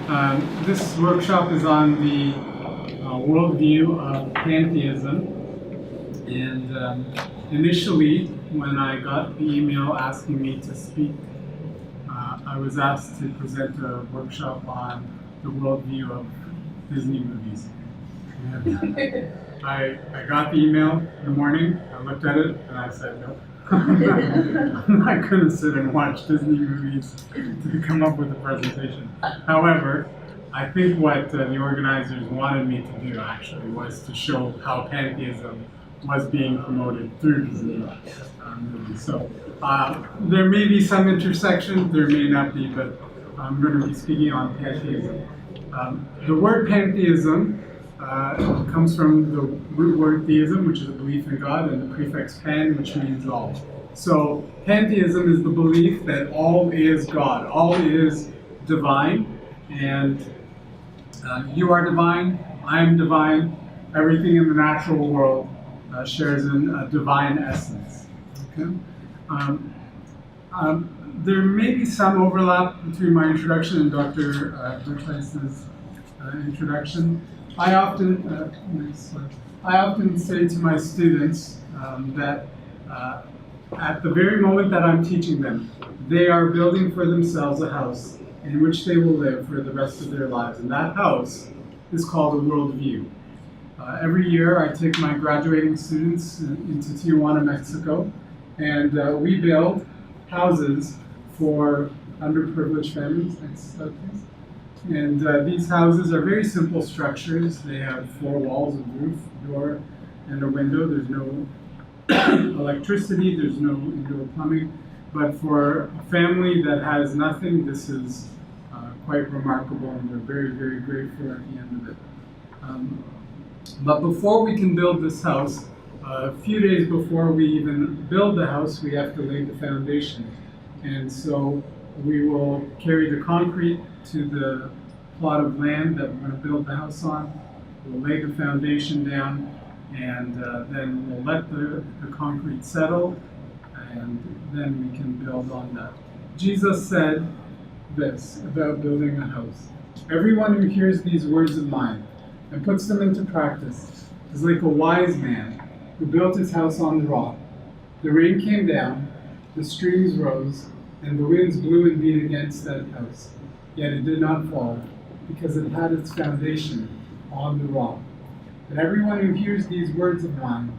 This workshop is on the worldview of pantheism. And initially, when I got the email asking me to speak, I was asked to present a workshop on the worldview of Disney movies. And I got the email in the morning, I looked at it, and I said, no. I'm not going to sit and watch Disney movies to come up with a presentation. However, I think what the organizers wanted me to do actually was to show how pantheism was being promoted through Disney movies. So there may be some intersection, there may not be, but I'm going to be speaking on pantheism. The word pantheism comes from the root word theism, which is a belief in God, and the prefix pan, which means all. So pantheism is the belief that all is God, all is divine, and you are divine, I am divine, everything in the natural world shares in a divine essence. Okay? There may be some overlap between my introduction and Dr. Bertheis's introduction. I often say to my students that at the very moment that I'm teaching them, they are building for themselves a house in which they will live for the rest of their lives. And that house is called a worldview. Every year I take my graduating students into Tijuana, Mexico, and we build houses for underprivileged families. Next slide, please. And these houses are very simple structures. They have 4 walls, a roof, a door, and a window. There's no electricity, there's no indoor plumbing. But for a family that has nothing, this is quite remarkable, and we're very, very grateful at the end of it. But before we can build this house, a few days before we even build the house, we have to lay the foundation. And so we will carry the concrete to the plot of land that we're going to build the house on. We'll lay the foundation down, and then we'll let the concrete settle, and then we can build on that. Jesus said this about building a house: everyone who hears these words of mine and puts them into practice is like a wise man who built his house on the rock. The rain came down, the streams rose, and the winds blew and beat against that house. Yet it did not fall, because it had its foundation on the rock. But everyone who hears these words of mine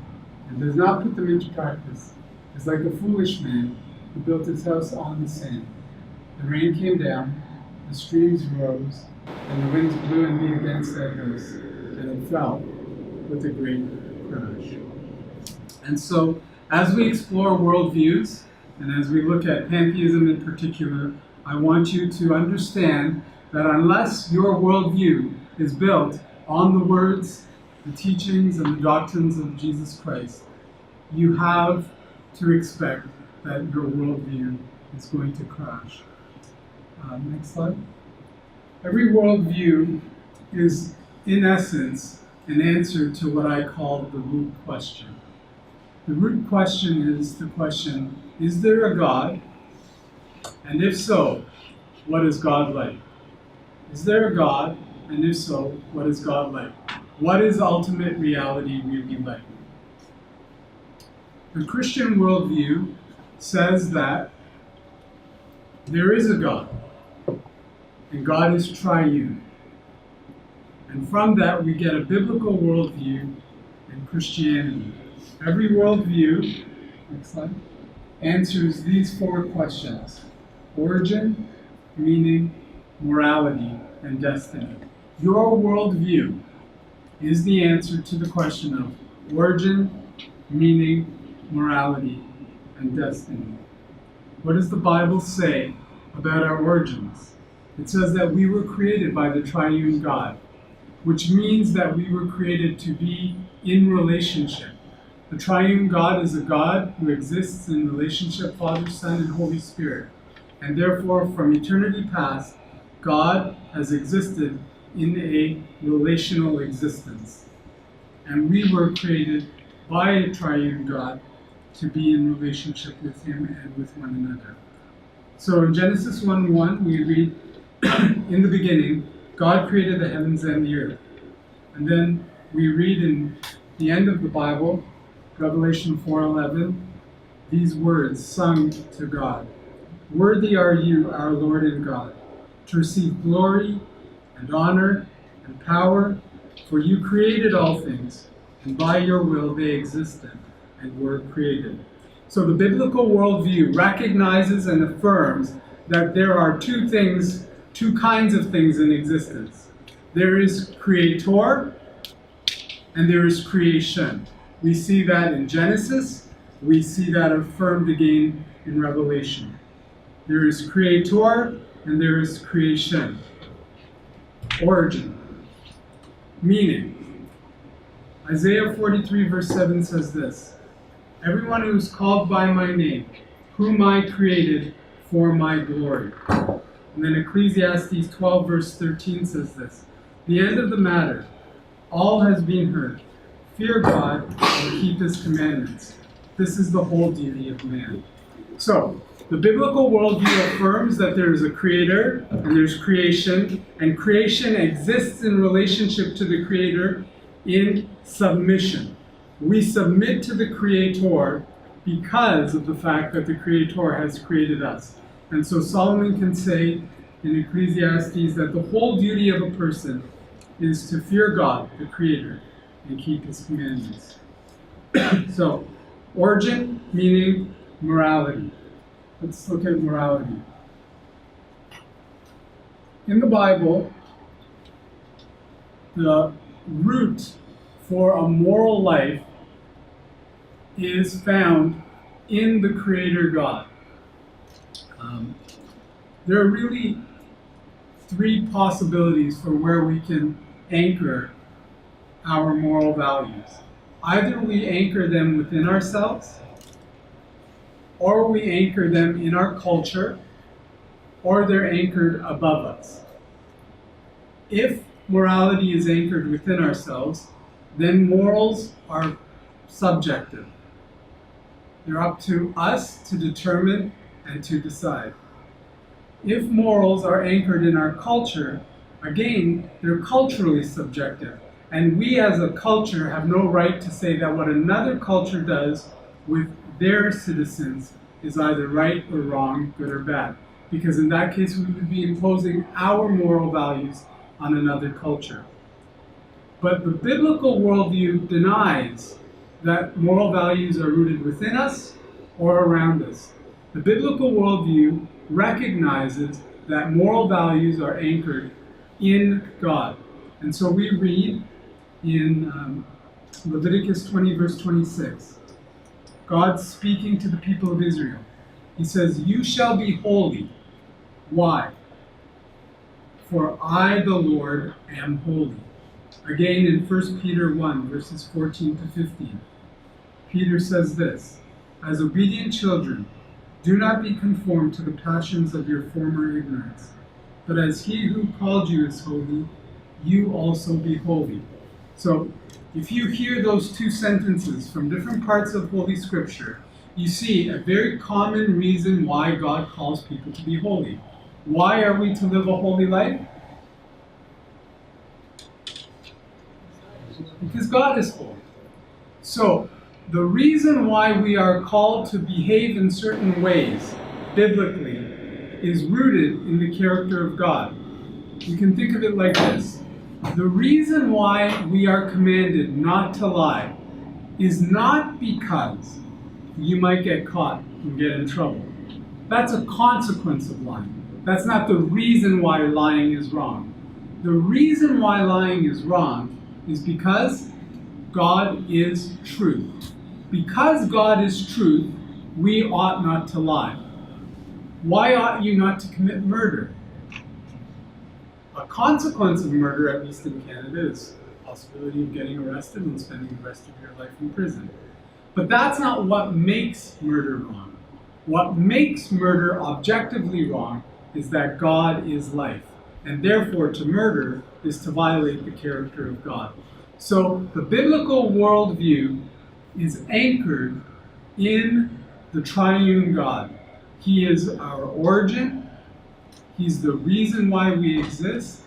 and does not put them into practice is like a foolish man who built his house on the sand. The rain came down, the streams rose, and the winds blew and beat against that house, and it fell with a great crash. And so, as we explore worldviews, and as we look at pantheism in particular, I want you to understand that unless your worldview is built on the words, the teachings, and the doctrines of Jesus Christ, you have to expect that your worldview is going to crash. Next slide. Every worldview is, in essence, an answer to what I call the root question. The root question is the question, is there a God? And if so, what is God like? Is there a God? And if so, what is God like? What is ultimate reality really like? The Christian worldview says that there is a God, and God is triune. And from that, we get a biblical worldview in Christianity. Every worldview, next slide, answers these 4 questions: origin, meaning, morality, and destiny. Your worldview is the answer to the question of origin, meaning, morality, and destiny. What does the Bible say about our origins? It says that we were created by the triune God, which means that we were created to be in relationship. The triune God is a God who exists in relationship, Father, Son, and Holy Spirit. And therefore, from eternity past, God has existed in a relational existence. And we were created by a triune God to be in relationship with Him and with one another. So in Genesis 1:1, we read, in the beginning, God created the heavens and the earth. And then we read in the end of the Bible, Revelation 4:11, these words sung to God. Worthy are you, our Lord and God, to receive glory and honor and power, for you created all things, and by your will they existed and were created. So the biblical worldview recognizes and affirms that there are two kinds of things in existence. There is creator and there is creation. We see that in Genesis. We see that affirmed again in Revelation. There is creator and there is creation. Origin. Meaning. Isaiah 43 verse 7 says this, everyone who is called by my name, whom I created for my glory. And then Ecclesiastes 12 verse 13 says this, the end of the matter, all has been heard. Fear God and keep his commandments. This is the whole duty of man. So, the biblical worldview affirms that there is a creator and there's creation, and creation exists in relationship to the creator in submission. We submit to the creator because of the fact that the creator has created us. And so Solomon can say in Ecclesiastes that the whole duty of a person is to fear God, the creator, and keep his commandments. So, origin, meaning morality. Let's look at morality. In the Bible, the root for a moral life is found in the Creator God. There are really three possibilities for where we can anchor our moral values. Either we anchor them within ourselves, or we anchor them in our culture, or they're anchored above us. If morality is anchored within ourselves, then morals are subjective. They're up to us to determine and to decide. If morals are anchored in our culture, again, they're culturally subjective. And we as a culture have no right to say that what another culture does with their citizens is either right or wrong, good or bad. Because in that case, we would be imposing our moral values on another culture. But the biblical worldview denies that moral values are rooted within us or around us. The biblical worldview recognizes that moral values are anchored in God. And so we read in Leviticus 20 verse 26, God speaking to the people of Israel. He says, you shall be holy. Why? For I, the Lord, am holy. Again in 1 Peter 1 verses 14 to 15, Peter says this, as obedient children, do not be conformed to the passions of your former ignorance, but as he who called you is holy, you also be holy. So, if you hear those two sentences from different parts of Holy Scripture, you see a very common reason why God calls people to be holy. Why are we to live a holy life? Because God is holy. So, the reason why we are called to behave in certain ways, biblically, is rooted in the character of God. You can think of it like this. The reason why we are commanded not to lie is not because you might get caught and get in trouble. That's a consequence of lying. That's not the reason why lying is wrong. The reason why lying is wrong is because God is truth. Because God is truth, we ought not to lie. Why ought you not to commit murder? A consequence of murder, at least in Canada, is the possibility of getting arrested and spending the rest of your life in prison. But that's not what makes murder wrong. What makes murder objectively wrong is that God is life. And therefore, to murder is to violate the character of God. So the biblical worldview is anchored in the triune God. He is our origin. He's the reason why we exist.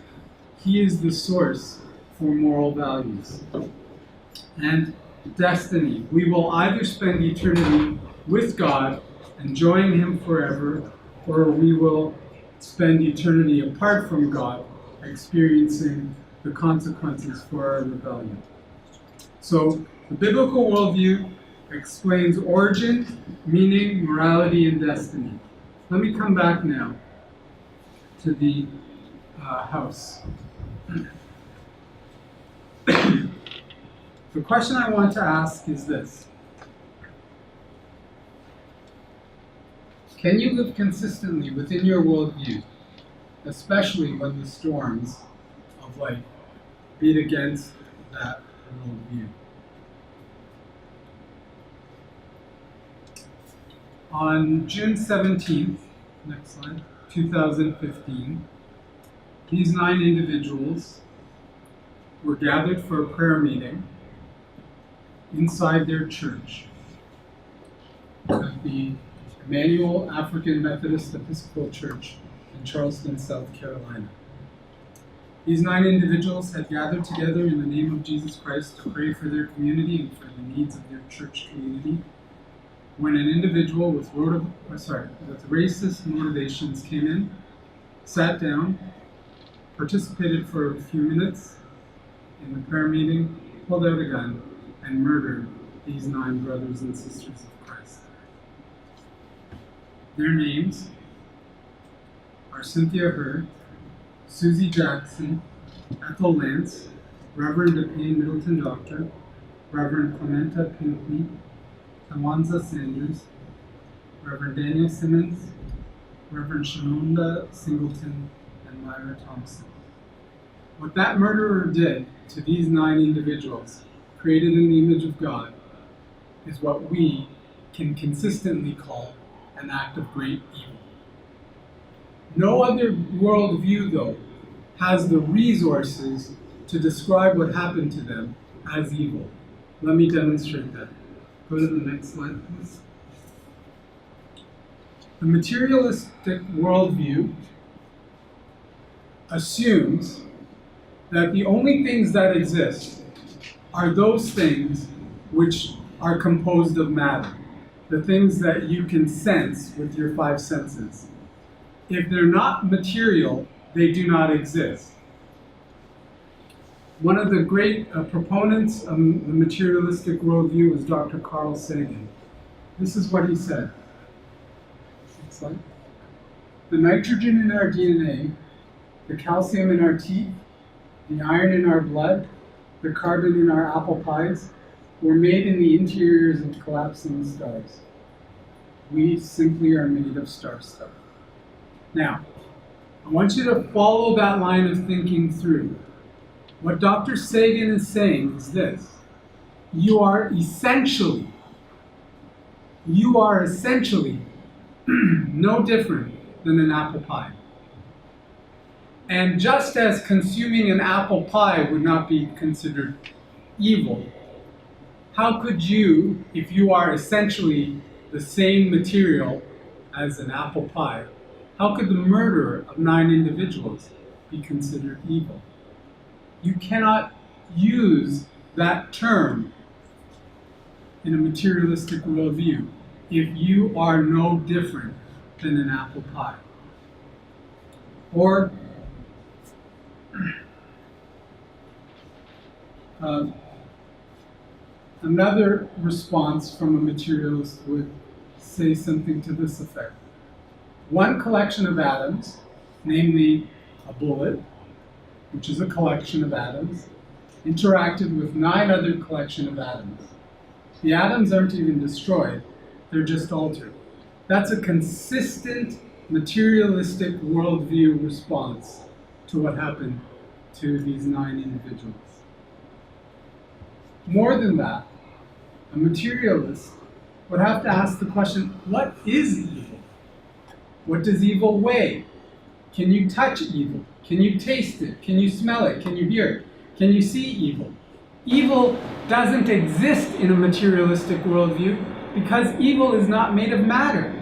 He is the source for moral values. And destiny. We will either spend eternity with God, enjoying Him forever, or we will spend eternity apart from God, experiencing the consequences for our rebellion. So, the biblical worldview explains origin, meaning, morality, and destiny. Let me come back now to the house. The question I want to ask is this. Can you live consistently within your worldview, especially when the storms of life beat against that worldview? On June 17th, next slide, 2015, these 9 individuals were gathered for a prayer meeting inside their church at the Emmanuel African Methodist Episcopal Church in Charleston, South Carolina. These 9 individuals had gathered together in the name of Jesus Christ to pray for their community and for the needs of their church community, when an individual with racist motivations came in, sat down, participated for a few minutes in the prayer meeting, pulled out a gun, and murdered these 9 brothers and sisters of Christ. Their names are Cynthia Hurd, Susie Jackson, Ethel Lance, Reverend DePayne Middleton Doctor, Reverend Clementa Pinckney, Tawanza Sanders, Reverend Daniel Simmons, Reverend Shanonda Singleton, and Myra Thompson. What that murderer did to these 9 individuals, created in the image of God, is what we can consistently call an act of great evil. No other worldview, though, has the resources to describe what happened to them as evil. Let me demonstrate that. Go to the next slide, please. The materialistic worldview assumes that the only things that exist are those things which are composed of matter, the things that you can sense with your 5 senses. If they're not material, they do not exist. One of the great proponents of the materialistic worldview was Dr. Carl Sagan. This is what he said. Next slide. The nitrogen in our DNA, the calcium in our teeth, the iron in our blood, the carbon in our apple pies, were made in the interiors of collapsing stars. We simply are made of star stuff. Now, I want you to follow that line of thinking through. What Dr. Sagan is saying is this: you are essentially no different than an apple pie. And just as consuming an apple pie would not be considered evil, how could you, if you are essentially the same material as an apple pie, how could the murder of 9 individuals be considered evil? You cannot use that term in a materialistic worldview if you are no different than an apple pie. Or another response from a materialist would say something to this effect. One collection of atoms, namely a bullet, which is a collection of atoms, interacted with 9 other collection of atoms. The atoms aren't even destroyed, they're just altered. That's a consistent materialistic worldview response to what happened to these 9 individuals. More than that, a materialist would have to ask the question, what is evil? What does evil weigh? Can you touch evil? Can you taste it? Can you smell it? Can you hear it? Can you see evil? Evil doesn't exist in a materialistic worldview because evil is not made of matter.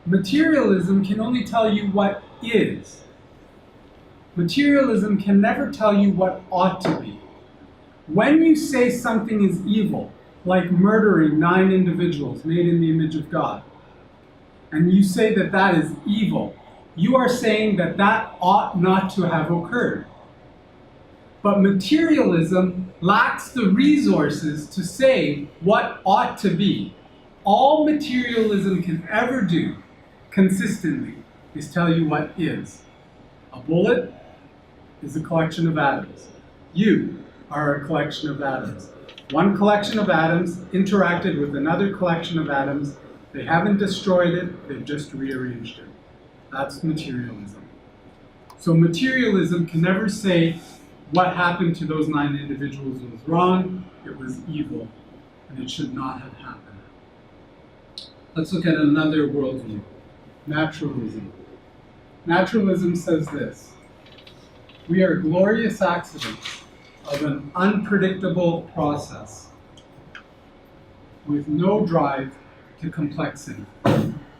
Materialism can only tell you what is. Materialism can never tell you what ought to be. When you say something is evil, like murdering 9 individuals made in the image of God, and you say that that is evil, you are saying that that ought not to have occurred. But materialism lacks the resources to say what ought to be. All materialism can ever do consistently is tell you what is. A bullet is a collection of atoms. You are a collection of atoms. One collection of atoms interacted with another collection of atoms. They haven't destroyed it, they've just rearranged it. That's materialism. So materialism can never say what happened to those 9 individuals was wrong, it was evil, and it should not have happened. Let's look at another worldview, naturalism. Naturalism says this: we are glorious accidents of an unpredictable process with no drive to complexity.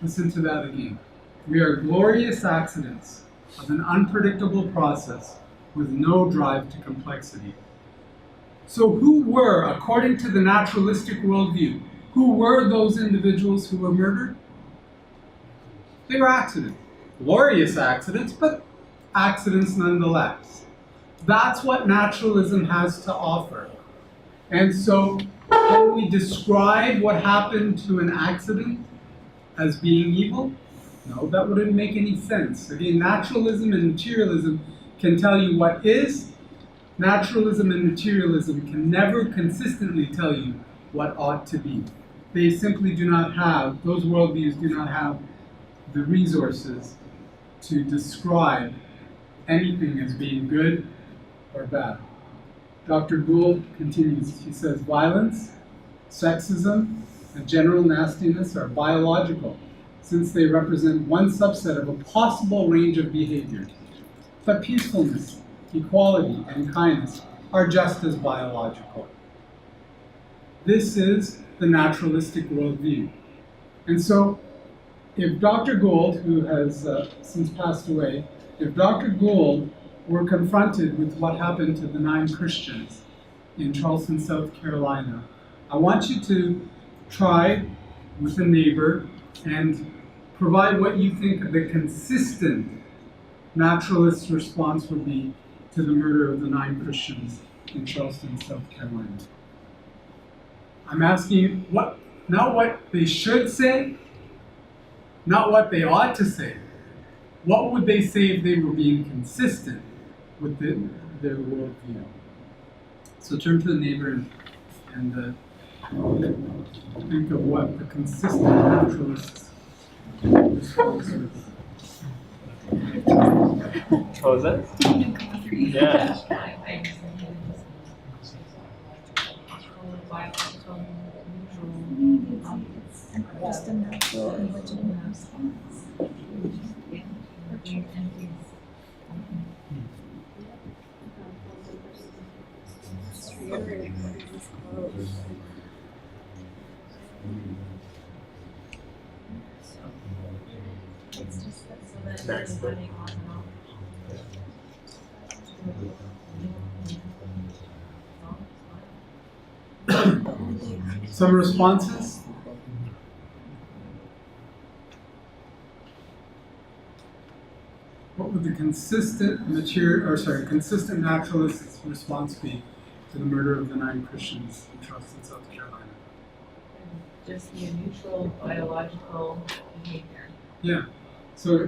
Listen to that again. We are glorious accidents of an unpredictable process with no drive to complexity. So who were, according to the naturalistic worldview, who were those individuals who were murdered? They were accidents. Glorious accidents, but accidents nonetheless. That's what naturalism has to offer. And so, can we describe what happened to an accident as being evil? No, that wouldn't make any sense. Again, naturalism and materialism can tell you what is. Naturalism and materialism can never consistently tell you what ought to be. They simply do not have, those worldviews do not have the resources to describe anything as being good or bad. Dr. Gould continues, he says, violence, sexism, and general nastiness are biological, since they represent one subset of a possible range of behaviors. But peacefulness, equality, and kindness are just as biological. This is the naturalistic worldview. And so, if Dr. Gould, who has since passed away, if Dr. Gould were confronted with what happened to the 9 Christians in Charleston, South Carolina, I want you to try with a neighbor and provide what you think the consistent naturalist response would be to the murder of the 9 Christians in Charleston, South Carolina. I'm asking you, not what they should say, not what they ought to say. What would they say if they were being consistent with their worldview? So turn to the neighbor and think of what the consistent naturalist's response would be. What was that? Yeah. Just a natural and legitimate response. Some responses? What would the consistent naturalist's response be to the murder of the 9 Christians in Charleston, South Carolina? Just be a neutral biological behavior. Yeah. So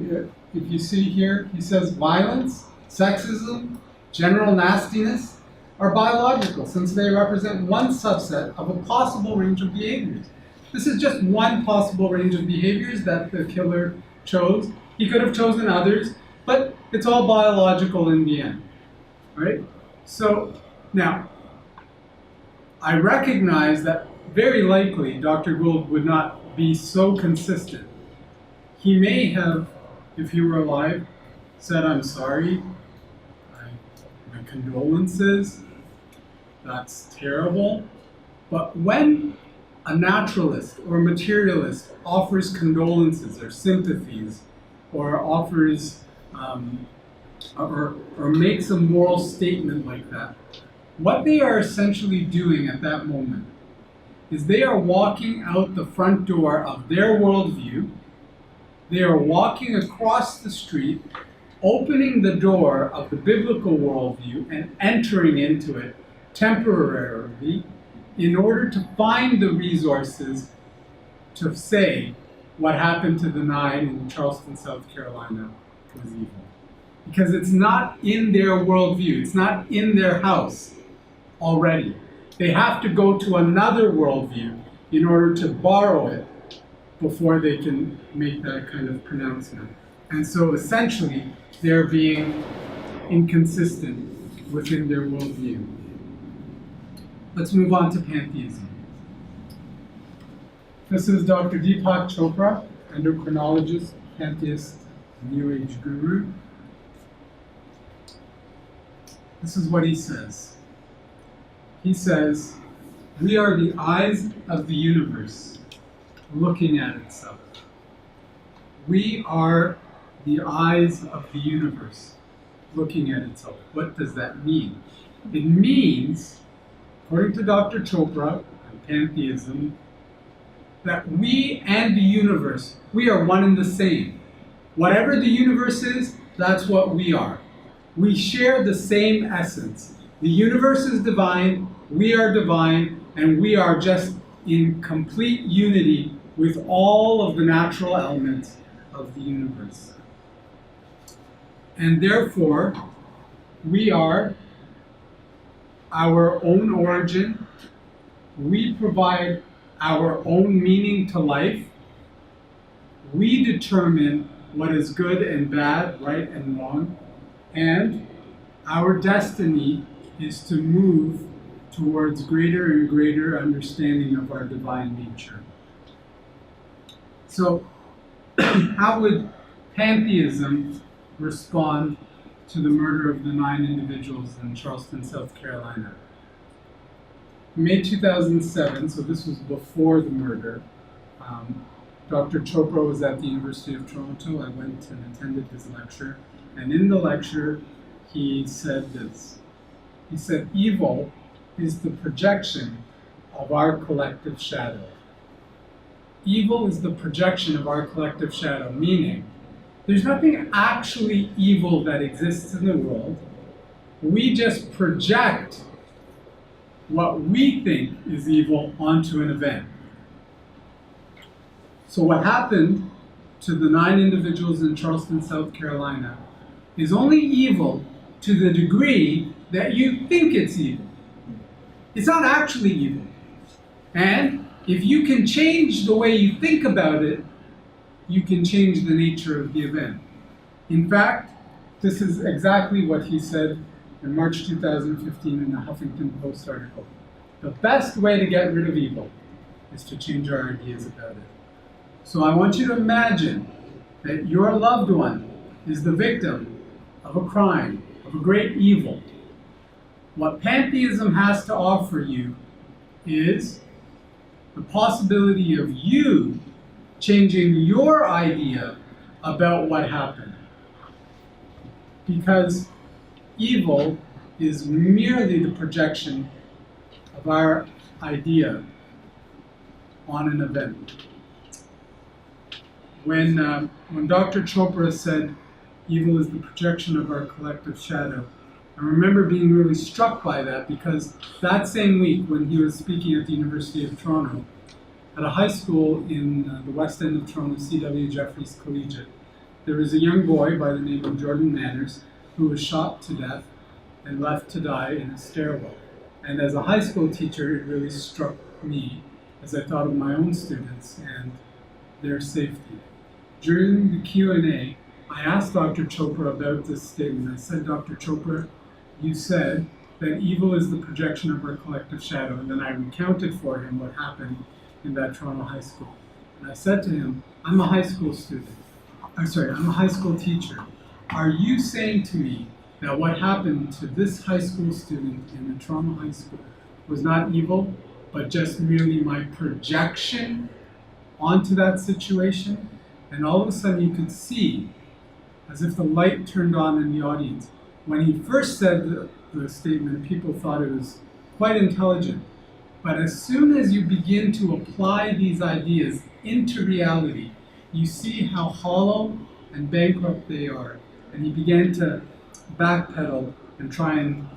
if you see here, he says violence, sexism, general nastiness are biological, since they represent one subset of a possible range of behaviors. This is just one possible range of behaviors that the killer chose. He could have chosen others, but it's all biological in the end, right? So now, I recognize that very likely Dr. Gould would not be so consistent. He may have, if he were alive, said, I'm sorry, my condolences, that's terrible. But when a naturalist or materialist offers condolences or sympathies or offers or makes a moral statement like that, what they are essentially doing at that moment is they are walking out the front door of their worldview. They are walking across the street, opening the door of the biblical worldview and entering into it temporarily in order to find the resources to say what happened to the 9 in Charleston, South Carolina was evil. Because it's not in their worldview, it's not in their house already. They have to go to another worldview in order to borrow it before they can make that kind of pronouncement. And so essentially, they're being inconsistent within their worldview. Let's move on to pantheism. This is Dr. Deepak Chopra, endocrinologist, pantheist, New Age guru. This is what he says. He says, we are the eyes of the universe looking at itself. We are the eyes of the universe looking at itself. What does that mean? It means, according to Dr. Chopra and pantheism, that we and the universe, we are one and the same. Whatever the universe is, that's what we are. We share the same essence. The universe is divine, we are divine, and we are just in complete unity with all of the natural elements of the universe. And therefore, we are our own origin. We provide our own meaning to life. We determine what is good and bad, right and wrong. And our destiny is to move towards greater and greater understanding of our divine nature. So, how would pantheism respond to the murder of the 9 individuals in Charleston, South Carolina? In May 2007, so this was before the murder, Dr. Chopra was at the University of Toronto. I went and attended his lecture. And in the lecture, he said this. He said, evil is the projection of our collective shadow. Evil is the projection of our collective shadow, meaning there's nothing actually evil that exists in the world. We just project what we think is evil onto an event. So what happened to the 9 individuals in Charleston, South Carolina is only evil to the degree that you think it's evil. It's not actually evil. And if you can change the way you think about it, you can change the nature of the event. In fact, this is exactly what he said in March 2015 in the Huffington Post article. The best way to get rid of evil is to change our ideas about it. So I want you to imagine that your loved one is the victim of a crime, of a great evil. What pantheism has to offer you is the possibility of you changing your idea about what happened. Because evil is merely the projection of our idea on an event. When Dr. Chopra said evil is the projection of our collective shadow, I remember being really struck by that, because that same week when he was speaking at the University of Toronto, at a high school in the west end of Toronto, C.W. Jeffreys Collegiate, there was a young boy by the name of Jordan Manners who was shot to death and left to die in a stairwell. And as a high school teacher, it really struck me as I thought of my own students and their safety. During the Q&A, I asked Dr. Chopra about this statement. I said, Dr. Chopra, you said that evil is the projection of our collective shadow. And then I recounted for him what happened in that Toronto high school. And I said to him, I'm a high school student. I'm a high school teacher. Are you saying to me that what happened to this high school student in the Toronto high school was not evil, but just merely my projection onto that situation? And all of a sudden you could see as if the light turned on in the audience. When he first said the statement, people thought it was quite intelligent. But as soon as you begin to apply these ideas into reality, you see how hollow and bankrupt they are. And he began to backpedal and try and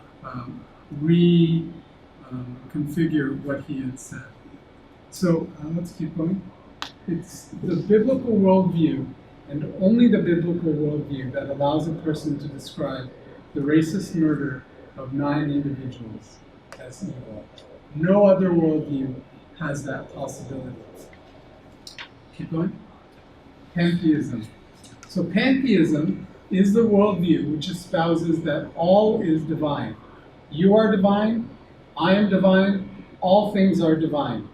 reconfigure what he had said. So let's keep going. It's the biblical worldview, and only the biblical worldview, that allows a person to describe the racist murder of 9 individuals as evil. No other worldview has that possibility. Keep going. Pantheism. So pantheism is the worldview which espouses that all is divine. You are divine, I am divine, all things are divine.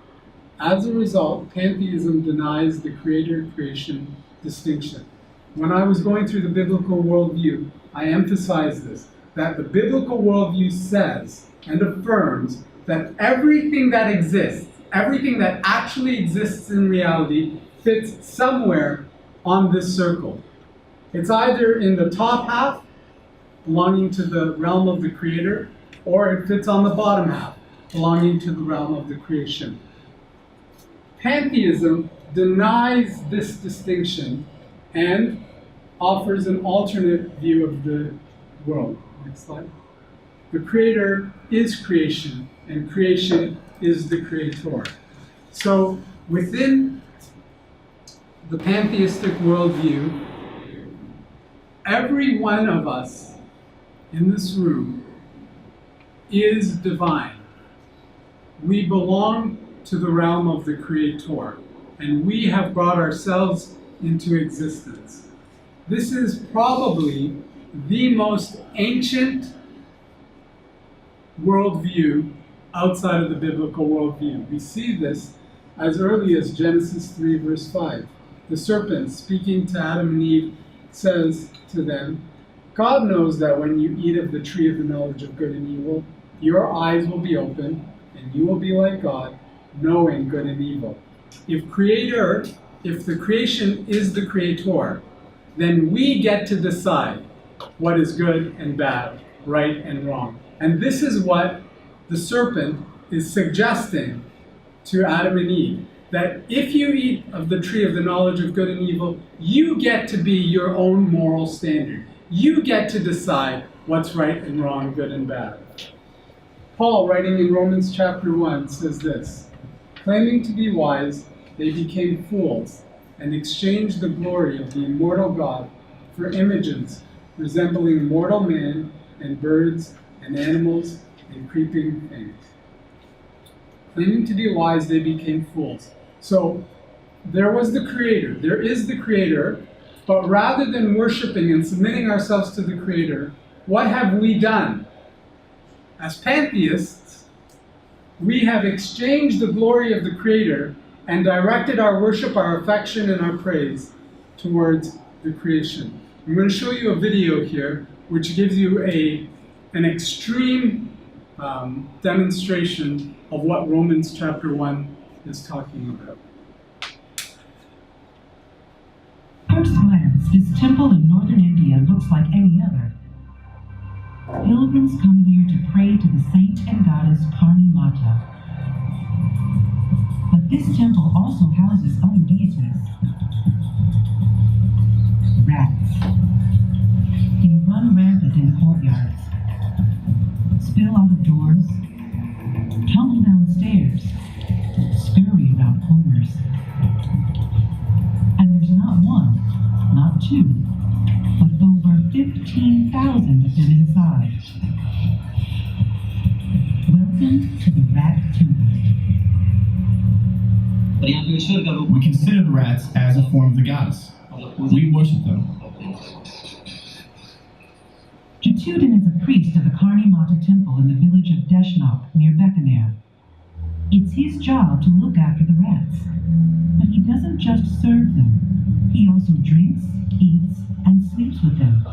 As a result, pantheism denies the creator-creation distinction. When I was going through the biblical worldview, I emphasized this, that the biblical worldview says and affirms that everything that exists, everything that actually exists in reality, fits somewhere on this circle. It's either in the top half, belonging to the realm of the creator, or it fits on the bottom half, belonging to the realm of the creation. Pantheism denies this distinction and offers an alternate view of the world. Next slide. The creator is creation, and creation is the creator. So within the pantheistic worldview, every one of us in this room is divine. We belong to the realm of the creator, and we have brought ourselves into existence. This is probably the most ancient worldview outside of the biblical worldview. We see this as early as Genesis 3, verse 5. The serpent, speaking to Adam and Eve, says to them, God knows that when you eat of the tree of the knowledge of good and evil, your eyes will be opened, and you will be like God, knowing good and evil. If the creation is the creator, then we get to decide what is good and bad, right and wrong. And this is what the serpent is suggesting to Adam and Eve, that if you eat of the tree of the knowledge of good and evil, you get to be your own moral standard. You get to decide what's right and wrong, good and bad. Paul, writing in Romans chapter 1, says this, claiming to be wise, they became fools and exchanged the glory of the immortal God for images resembling mortal man and birds and animals and creeping things. Claiming to be wise, they became fools. So there was the creator, there is the creator, but rather than worshiping and submitting ourselves to the creator, what have we done? As pantheists, we have exchanged the glory of the creator and directed our worship, our affection, and our praise towards the creation. I'm going to show you a video here which gives you an extreme demonstration of what Romans chapter 1 is talking about. First glance, this temple in northern India looks like any other. Pilgrims come here to pray to the saint and goddess Karni Mata. But this temple also houses other deities. Rats. They run rampant in the courtyards, spill out of doors, tumble down stairs, scurry around corners. And there's not one, not two, but over 15,000 of them inside. Welcome to the rat tomb. We consider the rats as a form of the goddess. We worship them. Jatudin is a priest of the Karni Mata temple in the village of Deshnok near Bekaner. It's his job to look after the rats. But he doesn't just serve them. He also drinks, eats, and sleeps with them.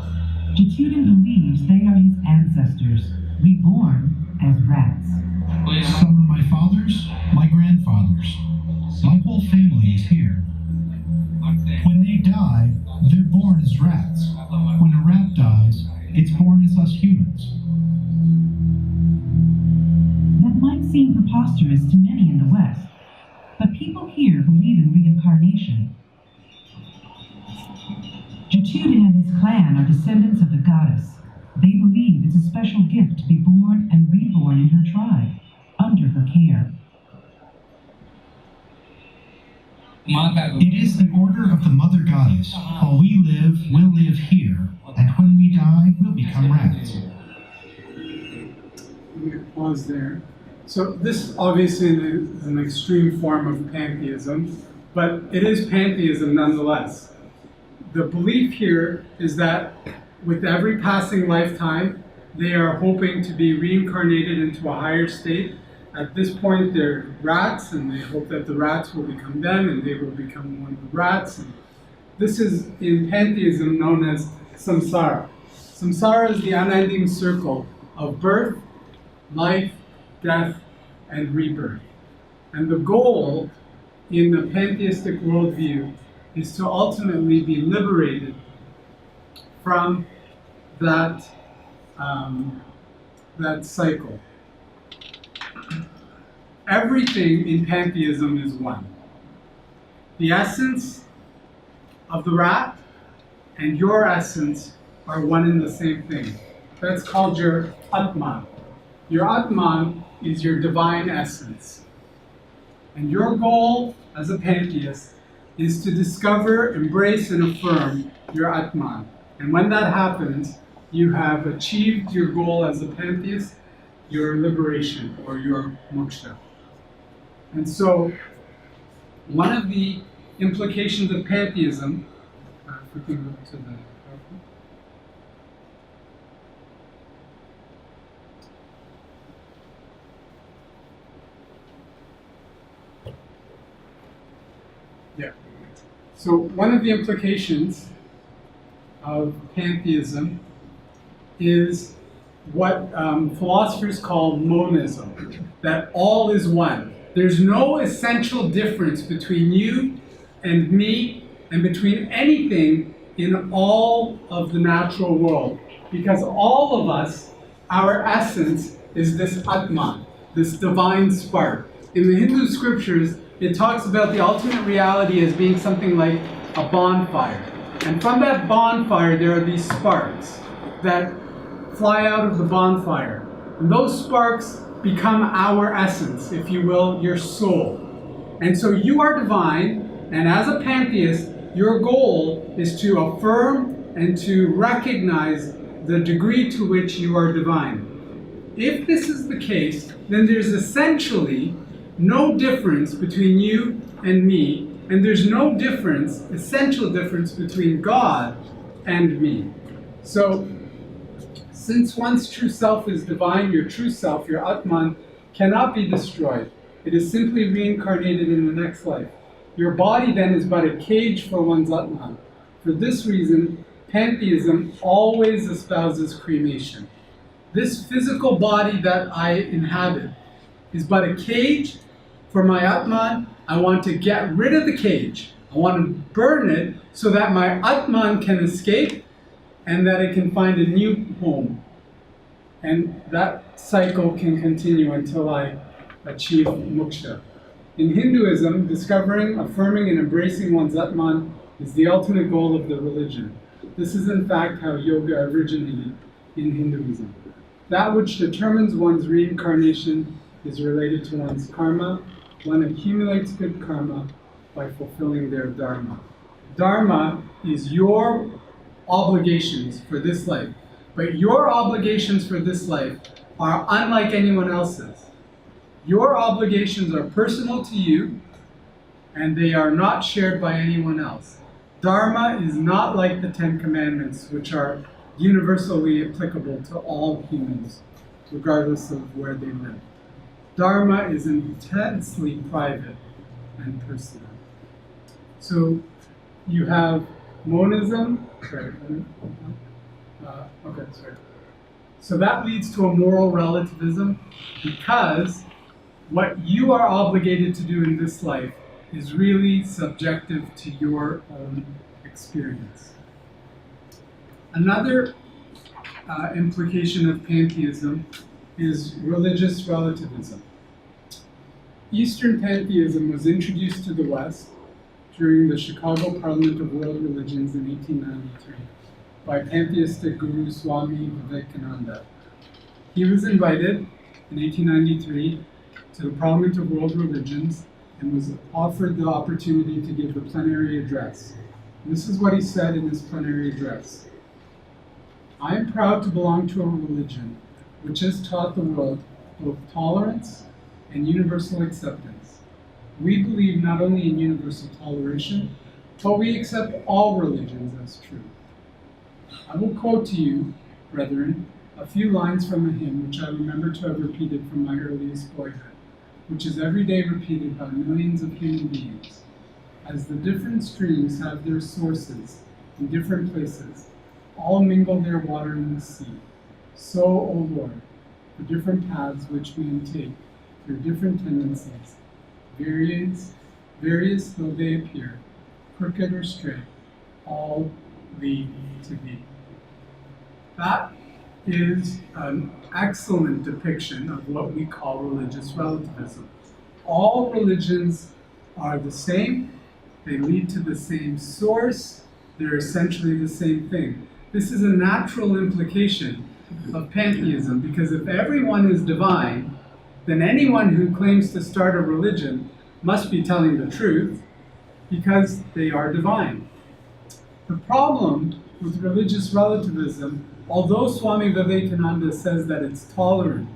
Jatudin believes they are his ancestors, reborn as rats. Some of my fathers, my grandfathers. My whole family is here. When they die, they're born as rats. preposterous to many in the West, but people here believe in reincarnation. Jatudin and his clan are descendants of the goddess. They believe it's a special gift to be born and reborn in her tribe, under her care. It is the order of the Mother Goddess. While we live, we'll live here, and when we die, we'll become rats. I'm going to pause there. So this obviously is an extreme form of pantheism, but it is pantheism nonetheless. The belief here is that with every passing lifetime, they are hoping to be reincarnated into a higher state. At this point, they're rats, and they hope that the rats will become them, and they will become one of the rats. And this is, in pantheism, known as samsara. Samsara is the unending circle of birth, life, death, and rebirth. And the goal in the pantheistic worldview is to ultimately be liberated from that cycle. Everything in pantheism is one. The essence of the rat and your essence are one and the same thing. That's called your Atman. Your Atman is your divine essence. And your goal as a pantheist is to discover, embrace, and affirm your Atman. And when that happens, you have achieved your goal as a pantheist, your liberation, or your moksha. And so, one of the implications of pantheism, if we can go to the So one of the implications of pantheism is what philosophers call monism, that all is one. There's no essential difference between you and me and between anything in all of the natural world, because all of us, our essence is this Atman, this divine spark. In the Hindu scriptures, it talks about the ultimate reality as being something like a bonfire. And from that bonfire, there are these sparks that fly out of the bonfire. And those sparks become our essence, if you will, your soul. And so you are divine, and as a pantheist, your goal is to affirm and to recognize the degree to which you are divine. If this is the case, then there's essentially no difference between you and me, and there's no difference, essential difference, between God and me. So, since one's true self is divine, your true self, your Atman, cannot be destroyed. It is simply reincarnated in the next life. Your body then is but a cage for one's Atman. For this reason, pantheism always espouses cremation. This physical body that I inhabit is but a cage for my Atman. I want to get rid of the cage. I want to burn it so that my Atman can escape and that it can find a new home. And that cycle can continue until I achieve moksha. In Hinduism, discovering, affirming, and embracing one's Atman is the ultimate goal of the religion. This is in fact how yoga originated in Hinduism. That which determines one's reincarnation is related to one's karma. One accumulates good karma by fulfilling their dharma. Dharma is your obligations for this life. But your obligations for this life are unlike anyone else's. Your obligations are personal to you, and they are not shared by anyone else. Dharma is not like the Ten Commandments, which are universally applicable to all humans, regardless of where they live. Dharma is intensely private and personal. So you have monism. So that leads to a moral relativism, because what you are obligated to do in this life is really subjective to your own experience. Another implication of pantheism is religious relativism. Eastern pantheism was introduced to the West during the Chicago Parliament of World Religions in 1893 by pantheistic guru Swami Vivekananda. He was invited in 1893 to the Parliament of World Religions and was offered the opportunity to give the plenary address. And this is what he said in his plenary address. I am proud to belong to a religion which has taught the world both tolerance and universal acceptance. We believe not only in universal toleration, but we accept all religions as true. I will quote to you, brethren, a few lines from a hymn which I remember to have repeated from my earliest boyhood, which is every day repeated by millions of human beings. As the different streams have their sources in different places, all mingle their water in the sea. So, O Lord, the different paths which men take through different tendencies, various though they appear, crooked or straight, all lead to thee. That is an excellent depiction of what we call religious relativism. All religions are the same, they lead to the same source, they're essentially the same thing. This is a natural implication of pantheism, because if everyone is divine, then anyone who claims to start a religion must be telling the truth, because they are divine. The problem with religious relativism, although Swami Vivekananda says that it's tolerant,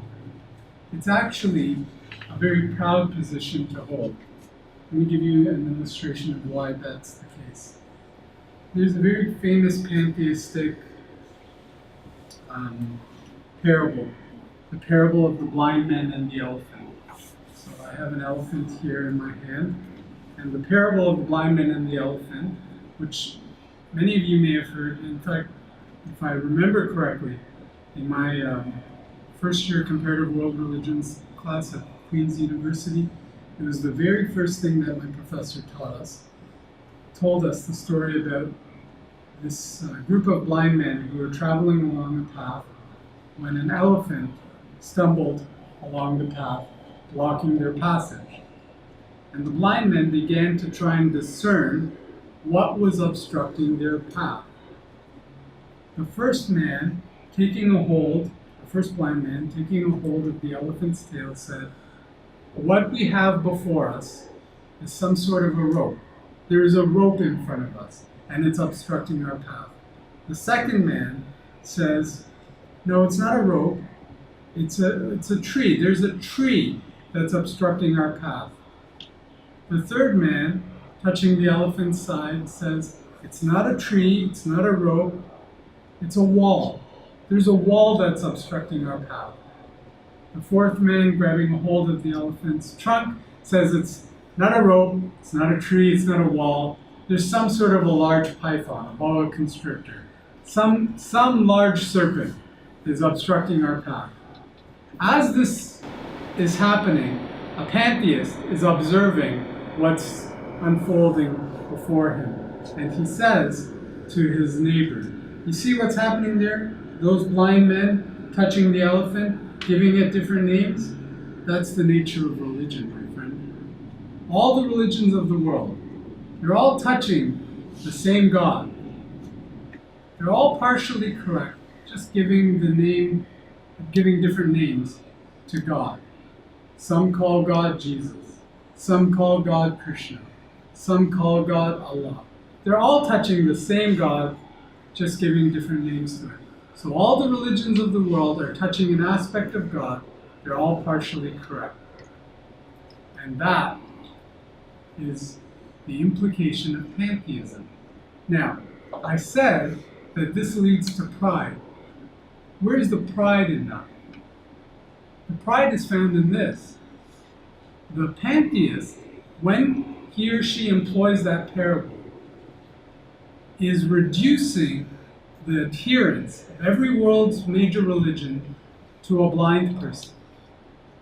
it's actually a very proud position to hold. Let me give you an illustration of why that's the case. There's a very famous pantheistic parable, the parable of the blind man and the elephant. So I have an elephant here in my hand, and the parable of the blind man and the elephant, which many of you may have heard. In fact, if I remember correctly, in my first year comparative world religions class at Queen's University, it was the very first thing that my professor taught us. Told us the story about this group of blind men who were traveling along a path when an elephant stumbled along the path, blocking their passage. And the blind men began to try and discern what was obstructing their path. The first man taking a hold, the first blind man taking a hold of the elephant's tail said, "What we have before us is some sort of a rope. There is a rope in front of us, and it's obstructing our path." The second man says, "No, it's not a rope. It's a tree. There's a tree that's obstructing our path." The third man, touching the elephant's side, says, "It's not a tree. It's not a rope. It's a wall. There's a wall that's obstructing our path." The fourth man, grabbing a hold of the elephant's trunk, says, "It's not a rope, it's not a tree, it's not a wall. There's some sort of a large python, a boa constrictor. Some large serpent is obstructing our path." As this is happening, a pantheist is observing what's unfolding before him. And he says to his neighbor, "You see what's happening there? Those blind men touching the elephant, giving it different names? That's the nature of religion, my friend. All the religions of the world, they're all touching the same God. They're all partially correct, just giving different names to God. Some call God Jesus, some call God Krishna, some call God Allah. They're all touching the same God, just giving different names to it. So all the religions of the world are touching an aspect of God. They're all partially correct. And that is the implication of pantheism. Now, I said that this leads to pride. Where's the pride in that? The pride is found in this. The pantheist, when he or she employs that parable, is reducing the adherence of every world's major religion to a blind person.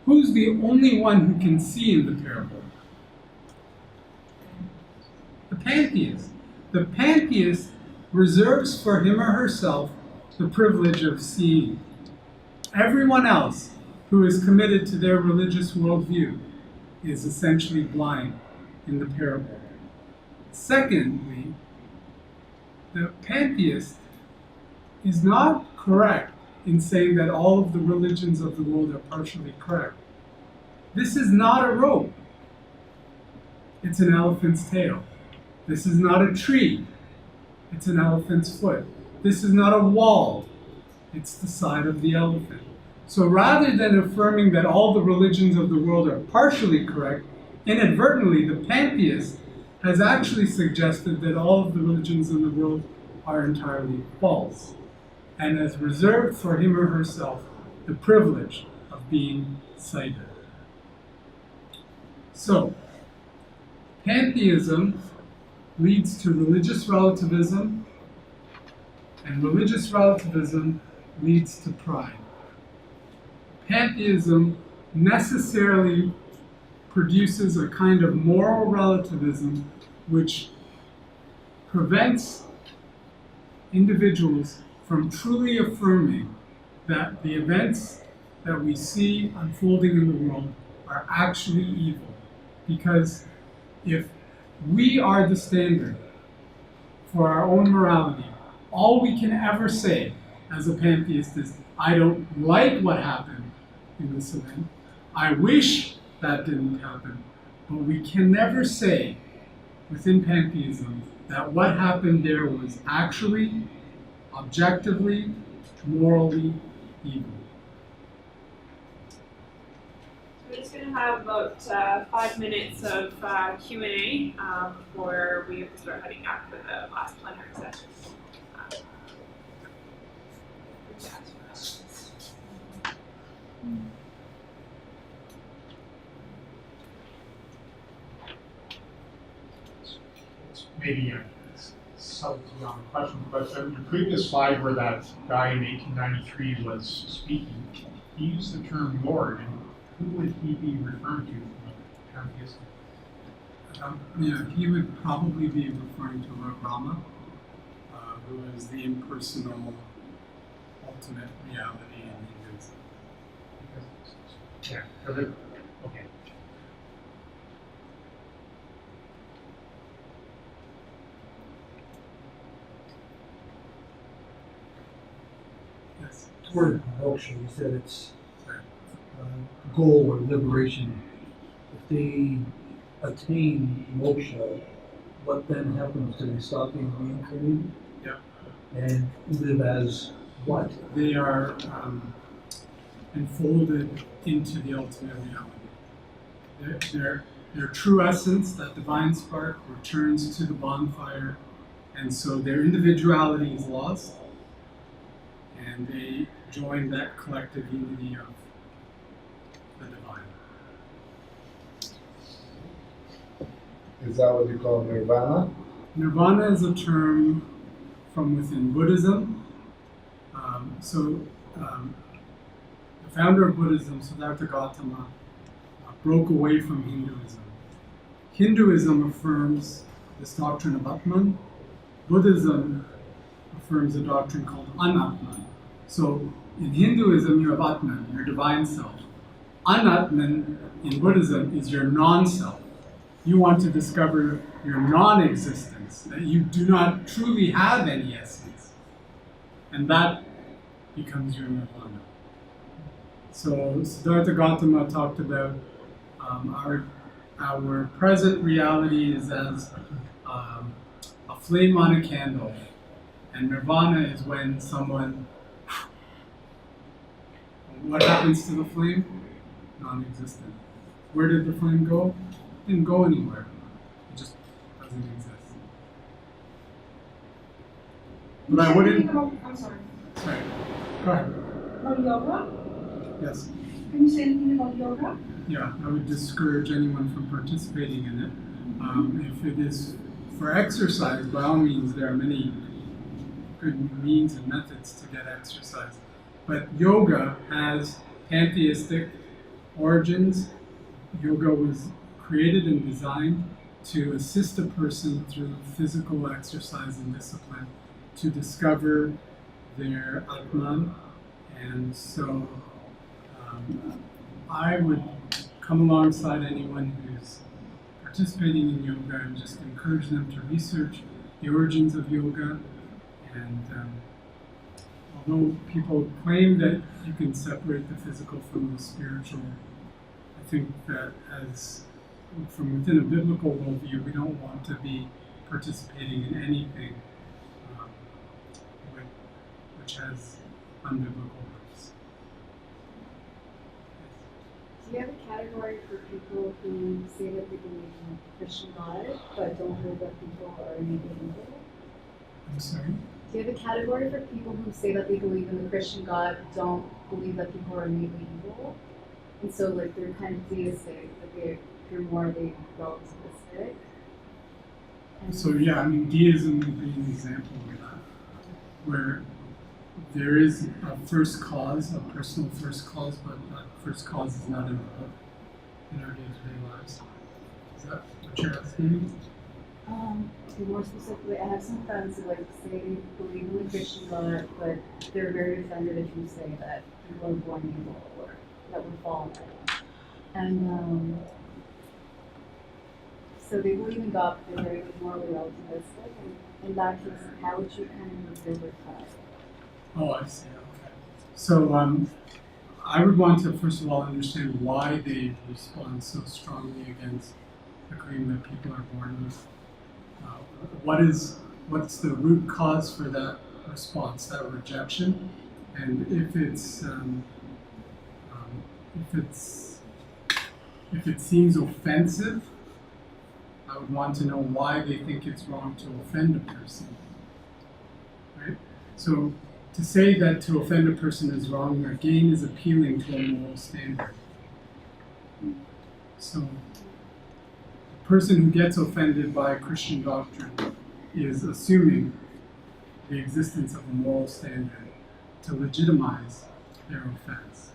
Who's the only one who can see in the parable? The pantheist. The pantheist reserves for him or herself the privilege of seeing. Everyone else who is committed to their religious worldview is essentially blind in the parable. Secondly, the pantheist is not correct in saying that all of the religions of the world are partially correct. This is not a rope. It's an elephant's tail. This is not a tree. It's an elephant's foot. This is not a wall. It's the side of the elephant. So rather than affirming that all the religions of the world are partially correct, inadvertently the pantheist has actually suggested that all of the religions in the world are entirely false, and has reserved for him or herself the privilege of being cited. So, pantheism leads to religious relativism, and religious relativism leads to pride. Pantheism necessarily produces a kind of moral relativism which prevents individuals from truly affirming that the events that we see unfolding in the world are actually evil. Because if we are the standard for our own morality, all we can ever say as a pantheist is, I don't like what happened in this event. I wish that didn't happen. But we can never say within pantheism that what happened there was actually, objectively, morally evil. We're just going to have about 5 minutes of Q&A before we have to start heading out for the last plenary session. Maybe a subtlety on the question, but your previous slide where that guy in 1893 was speaking, he used the term Lord, and who would he be referring to from a pantheistic? He would probably be referring to Lord Brahma, who is the impersonal ultimate reality in Hinduism. Yeah, okay. Yes. Toward moksha, you said it's goal or liberation. If they attain moksha, what then happens? Do they stop being reincarnated? Yeah. And live as what? They are enfolded into the ultimate reality. Their true essence, that divine spark, returns to the bonfire, and so their individuality is lost, and they join that collective unity of the divine. Is that what you call nirvana? Nirvana is a term from within Buddhism. The founder of Buddhism, Siddhartha Gautama, broke away from Hinduism. Hinduism affirms this doctrine of Atman. Buddhism affirms a doctrine called Anatman. So in Hinduism, you have Atman, your divine self. Anatman in Buddhism is your non-self. You want to discover your non-existence, that you do not truly have any essence. And that becomes your nirvana. So Siddhartha Gautama talked about our present reality is as a flame on a candle, and nirvana is when someone, what happens to the flame? Non-existent. Where did the flame go? It didn't go anywhere. It just doesn't exist. But I wouldn't. I'm sorry. Sorry. Go ahead. About yoga? Yes. Can you say anything about yoga? Yeah, I would discourage anyone from participating in it. If it is for exercise, by all means, there are many good means and methods to get exercise. But yoga has pantheistic origins. Yoga was created and designed to assist a person through physical exercise and discipline to discover their Atman. And so I would come alongside anyone who's participating in yoga and just encourage them to research the origins of yoga. And although people claim that you can separate the physical from the spiritual, I think that as from within a biblical worldview, we don't want to be participating in anything which has unbiblical roots. Do you have a category for people who say that they believe in Christian God, but don't believe that people are innately evil? I'm sorry? Do you have a category for people who say that they believe in the Christian God, but don't believe that people are innately evil? And so, like, they're kind of theistic, but they're morally relativistic. And So yeah, I mean, deism would be an example of that, where there is a first cause, a personal first cause, but that first cause is not involved in our day-to-day lives. Is that what you're asking? more specifically, I have some friends who like say they believe in the Christian God, but they're very offended if you say that people are born evil or that we're fallen. And so they believe in God, but they're very morally relativistic. And in that case, how would you kind of deal with that? Oh, I see. Okay. So I would want to first of all understand why they respond so strongly against the claim that people are born evil. What's the root cause for that response, that rejection, and if it seems offensive, I would want to know why they think it's wrong to offend a person. Right? So to say that to offend a person is wrong, again, is appealing to a moral standard. So the person who gets offended by Christian doctrine is assuming the existence of a moral standard to legitimize their offense.